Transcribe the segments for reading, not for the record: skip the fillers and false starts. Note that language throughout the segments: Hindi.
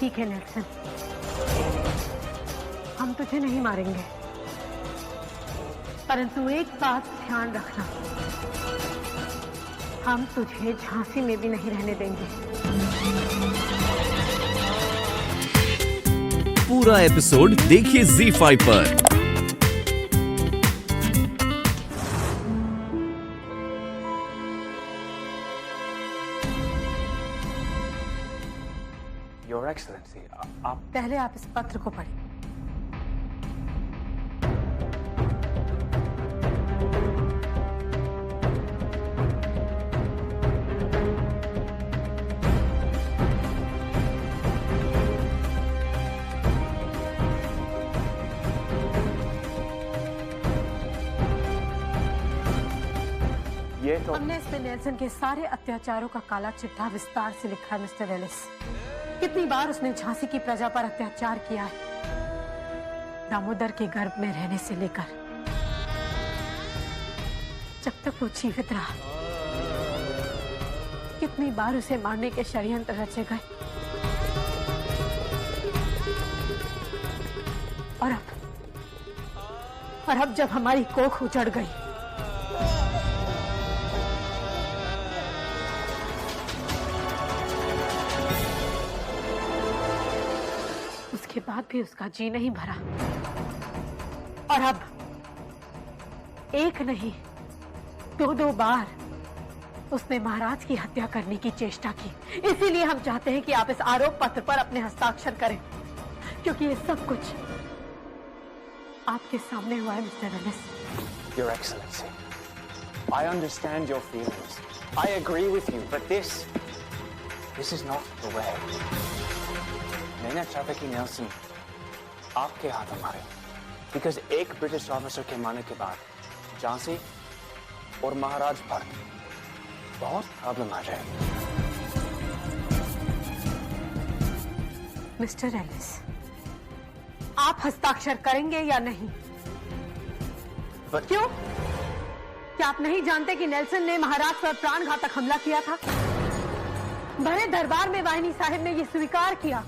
ठीक है नेल्सन, हम तुझे नहीं मारेंगे, परंतु एक बात ध्यान रखना, हम तुझे झांसी में भी नहीं रहने देंगे। पूरा एपिसोड देखिए ZEE5 पर। योर एक्सीलेंसी, आप पहले आप इस पत्र को पढ़िए। ये तो हमने इसमें नेल्सन के सारे अत्याचारों का काला चिट्ठा विस्तार से लिखा है मिस्टर एलिस। कितनी बार उसने झांसी की प्रजा पर अत्याचार किया है, दामोदर के गर्भ में रहने से लेकर जब तक वो जीवित रहा। कितनी बार उसे मारने के षड्यंत्र रचे गए, और अब जब हमारी कोख उजड़ गई, उसके बाद भी उसका जी नहीं भरा, और अब एक नहीं दो बार उसने महाराज की हत्या करने की चेष्टा की। इसीलिए हम चाहते हैं कि आप इस आरोप पत्र पर अपने हस्ताक्षर करें, क्योंकि ये सब कुछ आपके सामने हुआ है mister Ellis. Your Excellency, I understand your feelings. I agree with you, but this is not the way. मैं ना चाहता कि नेल्सन आपके हाथ मारे, because एक ब्रिटिश ऑफिसर के मारने के बाद झांसी और महाराज पर बहुत प्रॉब्लम आ जाएगी। मिस्टर एलिस, आप हस्ताक्षर करेंगे या नहीं? But क्यों? क्या आप नहीं जानते कि नेल्सन ने महाराज पर प्राणघातक हमला किया था? भरे दरबार में वाहिनी साहिब ने यह स्वीकार किया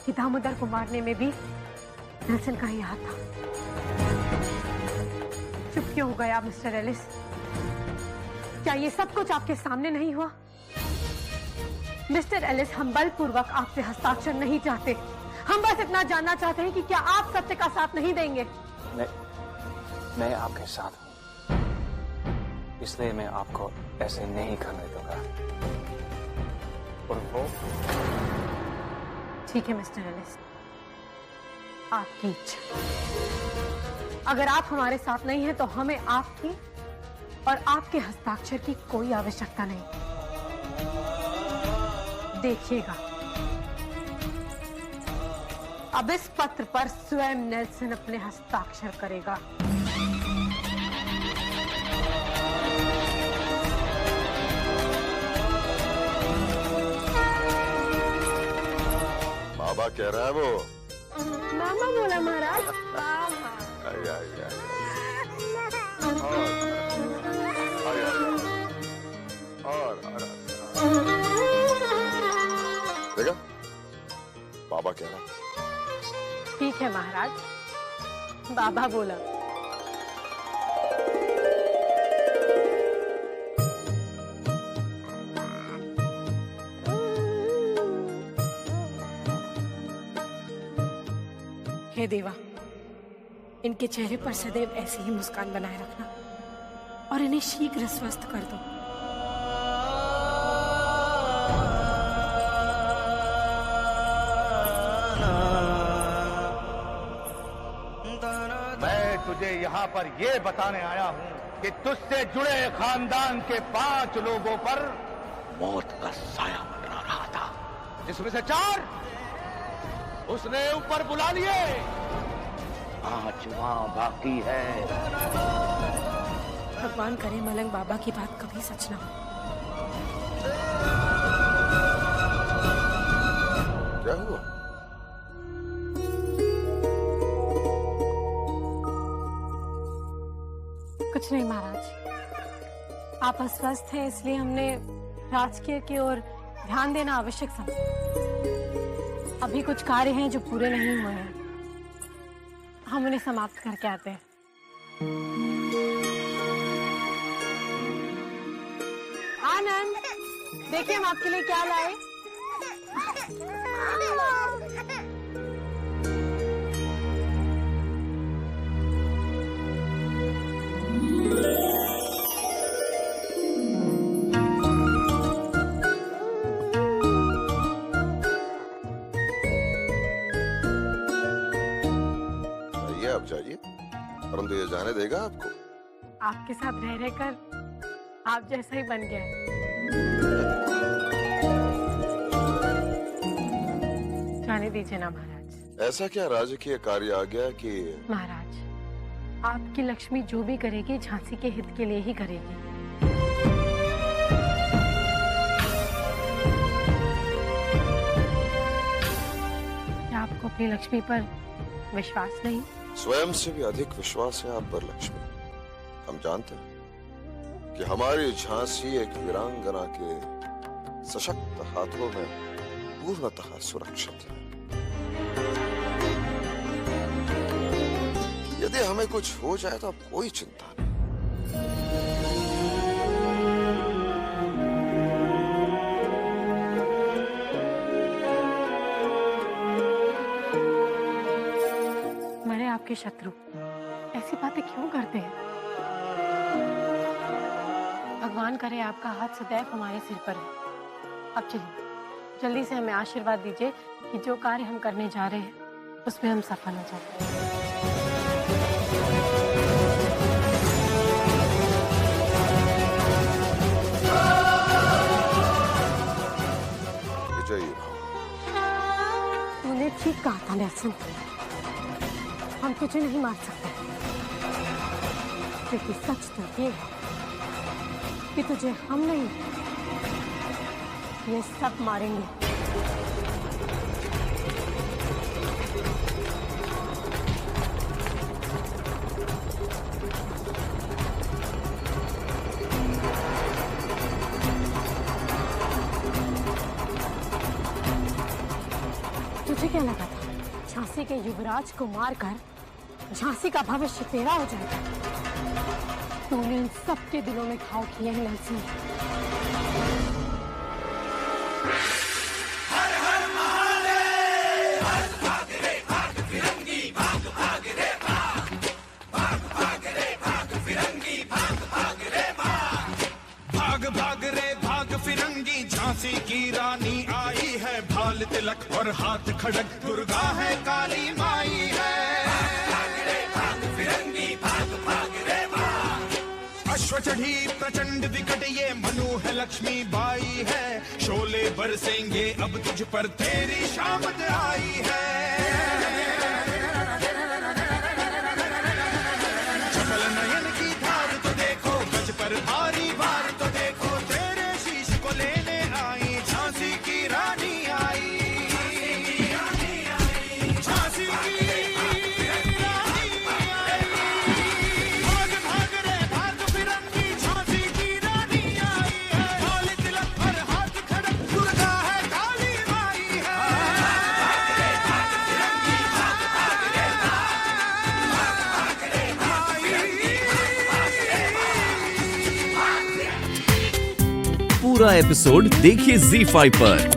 कि दामोदर को मारने में भी नेल्सन का ही हाथ था। चुप क्यों हो गया मिस्टर एलिस? क्या ये सब कुछ आपके सामने नहीं हुआ? मिस्टर एलिस, हम बलपूर्वक आपसे हस्ताक्षर नहीं चाहते, हम बस इतना जानना चाहते हैं कि क्या आप सत्य का साथ नहीं देंगे? मैं आपके साथ हूं, इसलिए मैं आपको ऐसे नहीं करने दूंगा। और वो ठीक है मिस्टर एलिस, आपकी इच्छा। अगर आप हमारे साथ नहीं हैं तो हमें आपकी और आपके हस्ताक्षर की कोई आवश्यकता नहीं। देखिएगा, अब इस पत्र पर स्वयं नेल्सन अपने हस्ताक्षर करेगा। बाबा कह रहा है वो। मामा बोला महाराज। मामा। आई, आई, आई, और देखा, बाबा कह रहा। ठीक है महाराज, बाबा बोला। हे देवा, इनके चेहरे पर सदैव ऐसी ही मुस्कान बनाए रखना और इन्हें शीघ्र स्वस्थ कर दो। मैं तुझे यहाँ पर ये बताने आया हूँ कि तुझसे जुड़े खानदान के 5 लोगों पर मौत का साया मंडरा रहा था, जिसमें से 4 उसने ऊपर बुला लिए, 5 वहां बाकी है। भगवान करे मलंग बाबा की बात कभी सच ना हो। क्या हुआ? कुछ नहीं महाराज, आप अस्वस्थ हैं इसलिए हमने राजकीय की ओर ध्यान देना आवश्यक समझा। अभी कुछ कार्य हैं जो पूरे नहीं हुए हैं, हम उन्हें समाप्त करके आते हैं। आनंद, देखिए हम आपके लिए क्या लाए। आप जाइए, परंतु ये जाने देगा आपको? आपके साथ रह रहकर आप जैसा ही बन गया है। जाने दीजिए ना महाराज। ऐसा क्या राजकीय कार्य आ गया कि? महाराज, आपकी लक्ष्मी जो भी करेगी झांसी के हित के लिए ही करेगी। क्या आपको अपनी लक्ष्मी पर विश्वास नहीं? स्वयं से भी अधिक विश्वास है आप पर लक्ष्मी। हम जानते हैं कि हमारी झांसी एक वीरांगना के सशक्त हाथों में पूर्णतः सुरक्षित है। यदि हमें कुछ हो जाए तो अब कोई चिंता नहीं। आपके शत्रु ऐसी बातें क्यों करते हैं? भगवान करे आपका हाथ सदैव हमारे सिर पर है। अब चलिए, जल्दी से हमें आशीर्वाद दीजिए कि जो कार्य हम करने जा रहे हैं उसमें हम सफल हो जाते हैं। विजयी तूने ठीक कहा था नेल्सन, हम तुझे नहीं मार सकते, लेकिन सच तो ये है कि तुझे हम नहीं, ये सब मारेंगे। तुझे क्या लगा था झांसी के युवराज को मारकर झांसी का भविष्य तेरा हो जाएगा? तूने इन सबके दिलों में घाव किए हैं नेल्सन। झांसी की रानी आई है, भाल तिलक और हाथ खड़क, दुर्गा है काली माई है। अश्व चढ़ी प्रचंड विकट ये मनु है, लक्ष्मी बाई है। शोले बरसेंगे अब तुझ पर, तेरी शामत आई है। चपल नयन की धार तो देखो, गज पर भारी भार तो देखो, तेरे शीश को लेने आई झांसी की रानी आई। झांसी की पूरा एपिसोड देखिए ZEE5 पर।